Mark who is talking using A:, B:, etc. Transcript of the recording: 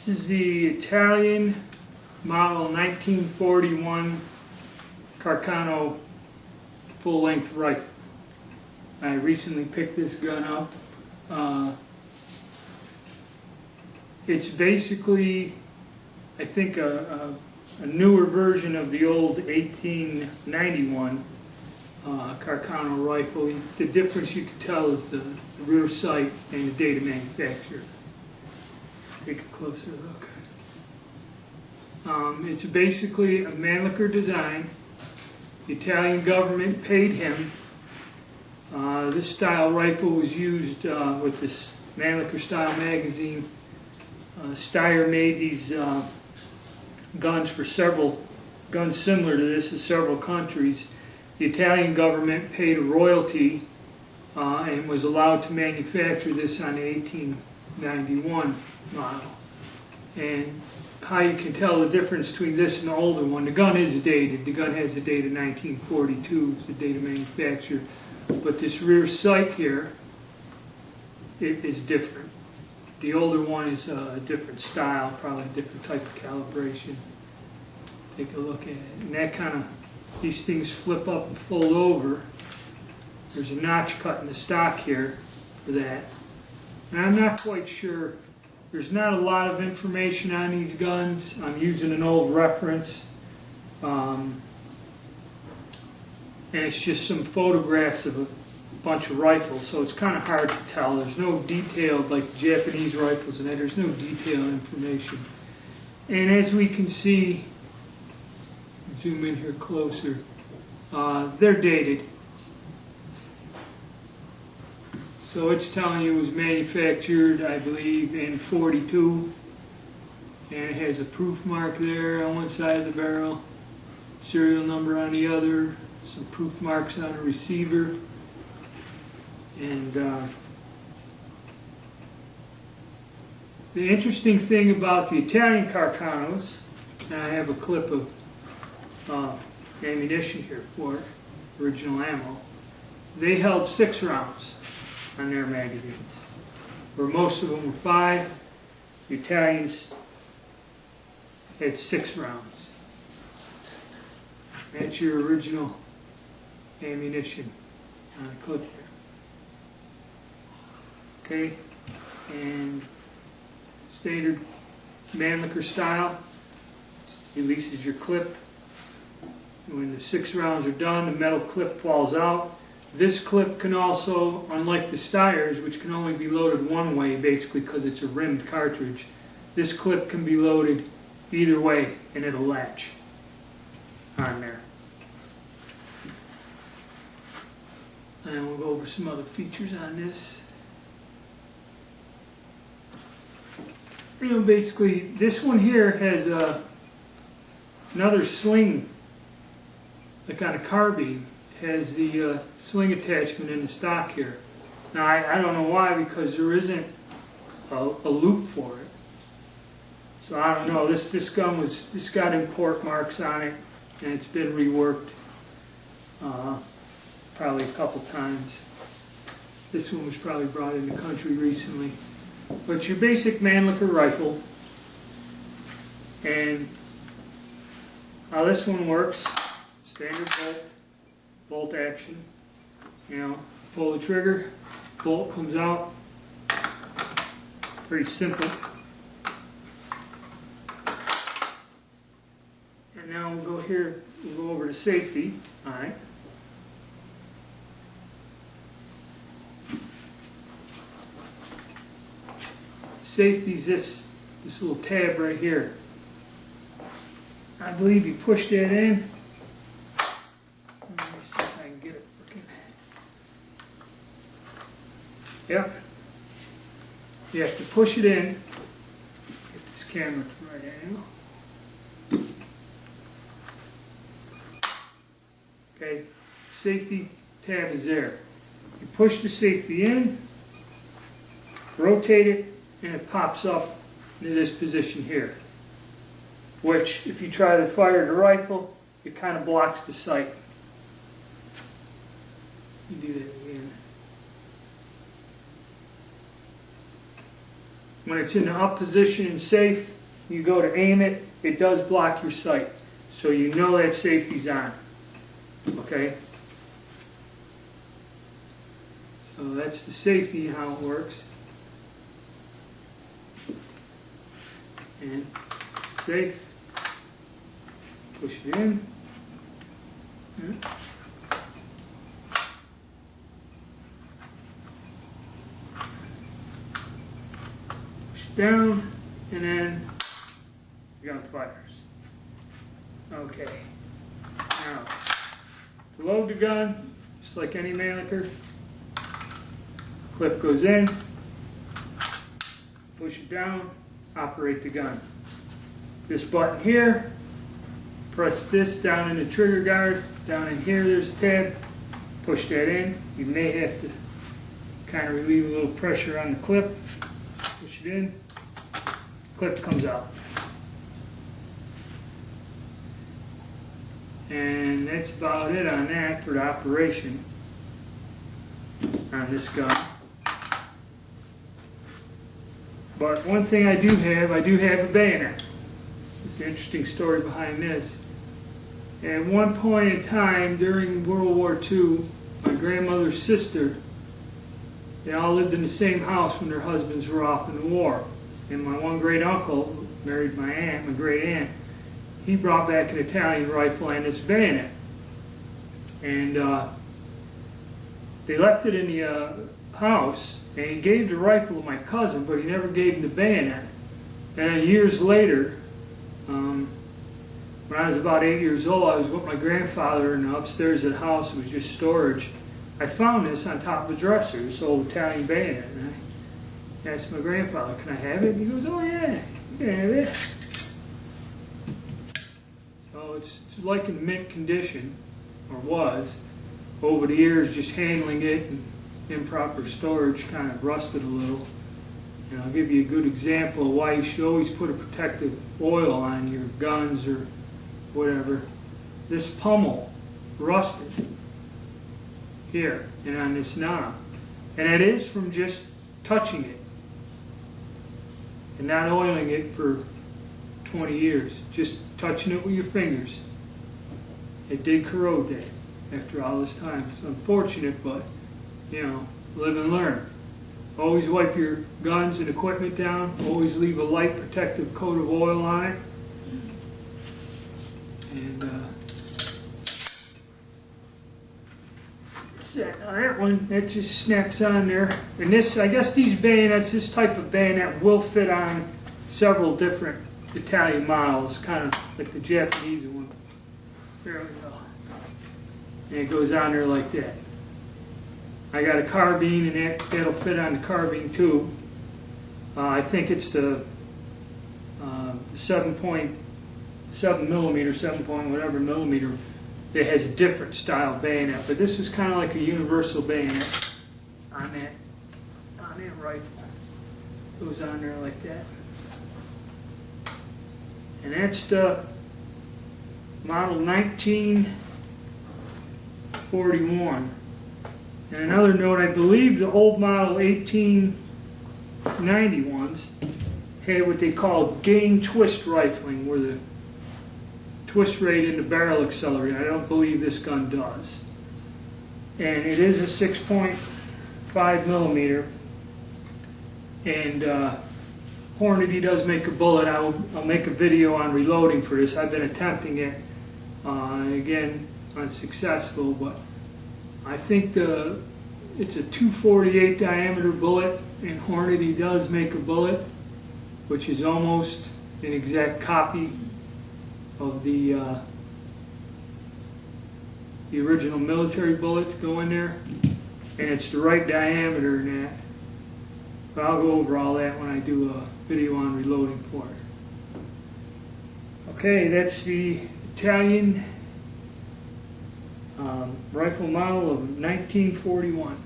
A: This is the Italian model 1941 Carcano full-length rifle. I recently picked this gun up. It's basically, I think, a newer version of the old 1891 Carcano rifle. The difference you can tell is the rear sight and the date of manufacture. Take a closer look. It's basically a Mannlicher design. The Italian government paid him. This style rifle was used with this Mannlicher style magazine. Steyr made these guns for several guns similar to this in several countries. The Italian government paid a royalty and was allowed to manufacture this on the 1891 model. And how you can tell the difference between this and the older one, the gun is dated. The gun has a date of 1942, it's the date of manufacture. But this rear sight here, it is different. The older one is a different style, probably a different type of calibration. Take a look at it. And that kind of, these things flip up and fold over. There's a notch cut in the stock here for that. And I'm not quite sure. There's not a lot of information on these guns. I'm using an old reference. And it's just some photographs of a bunch of rifles, so it's kind of hard to tell. There's no detailed, like the Japanese rifles and that, there's no detailed information. And as we can see, zoom in here closer, they're dated. So it's telling you it was manufactured, I believe, in 42. And it has a proof mark there on one side of the barrel, serial number on the other, some proof marks on the receiver. And the interesting thing about the Italian Carcanos, and I have a clip of ammunition here for it, original ammo, they held 6 rounds on their magazines, where most of them were 5. The Italians had 6 rounds. That's your original ammunition on a clip there. Okay, and standard Mannlicher style, releases your clip. When the 6 rounds are done, the metal clip falls out. This clip can also, unlike the Steyrs, which can only be loaded one way, basically because it's a rimmed cartridge, this clip can be loaded either way and it'll latch on there. And we'll go over some other features on this. You know, basically, this one here has another sling, like on a carbine, has the sling attachment in the stock here. Now, I don't know why, because there isn't a loop for it. So I don't know. This gun was, this got import marks on it, and it's been reworked probably a couple times. This one was probably brought in the country recently. But your basic Mannlicher rifle, and how this one works, standard bolt action. You know, pull the trigger, bolt comes out. Pretty simple. And now we'll go here, we'll go over to safety. All right. Safety's this little tab right here. I believe you push that in. Let me see if I can get it working. Yep. You have to push it in. Get this camera to the right angle. Okay, safety tab is there. You push the safety in, rotate it, and it pops up in this position here, which if you try to fire the rifle, it kind of blocks the sight. You do that again. When it's in the up position and safe, you go to aim it, it does block your sight. So you know that safety's on. Okay? So that's the safety and how it works. And safe. Push it in. Push it down, and then the gun fires. Okay. Now, to load the gun, just like any Mannlicher, clip goes in, push it down, operate the gun. This button here, press this down in the trigger guard, down in here there's a tab, push that in. You may have to kind of relieve a little pressure on the clip, push it in, clip comes out. And that's about it on that for the operation on this gun. But one thing I do have a bayonet. There's an interesting story behind this. At one point in time during World War II, my grandmother's sister, they all lived in the same house when their husbands were off in the war. And my one great uncle who married my aunt, my great aunt, he brought back an Italian rifle and this bayonet. And they left it in the house, and he gave the rifle to my cousin, but he never gave him the bayonet. And years later, when I was about 8 years old, I was with my grandfather and upstairs at the house, it was just storage. I found this on top of a dresser, this old Italian bayonet. And I asked my grandfather, "Can I have it?" And he goes, "Oh yeah, you can have it." So it's like in mint condition, or was. Over the years, just handling it and improper storage kind of rusted a little. And I'll give you a good example of why you should always put a protective oil on your guns or whatever. This pummel rusted here and on this knob. And it is from just touching it and not oiling it for 20 years. Just touching it with your fingers. It did corrode that after all this time. It's unfortunate, but you know, live and learn. Always wipe your guns and equipment down. Always leave a light protective coat of oil on it. And that one, that just snaps on there. And this, I guess these bayonets, this type of bayonet will fit on several different Italian models, kind of like the Japanese one. There we go. And it goes on there like that. I got a carbine, and that'll fit on the carbine too. I think it's the 7.7 millimeter, 7 point whatever millimeter. It has a different style bayonet, but this is kind of like a universal bayonet on that rifle. Goes on there like that. And that's the model 1941. And another note, I believe the old model 1891s had what they called gain twist rifling, where the twist rate in the barrel accelerated. I don't believe this gun does. And it is a 6.5 millimeter. And Hornady does make a bullet. I'll make a video on reloading for this. I've been attempting it. Again, unsuccessful, but I think it's a 248 diameter bullet, and Hornady does make a bullet, which is almost an exact copy of the original military bullet to go in there, and it's the right diameter in that. But I'll go over all that when I do a video on reloading for it. Okay, that's the Italian rifle model of 1941.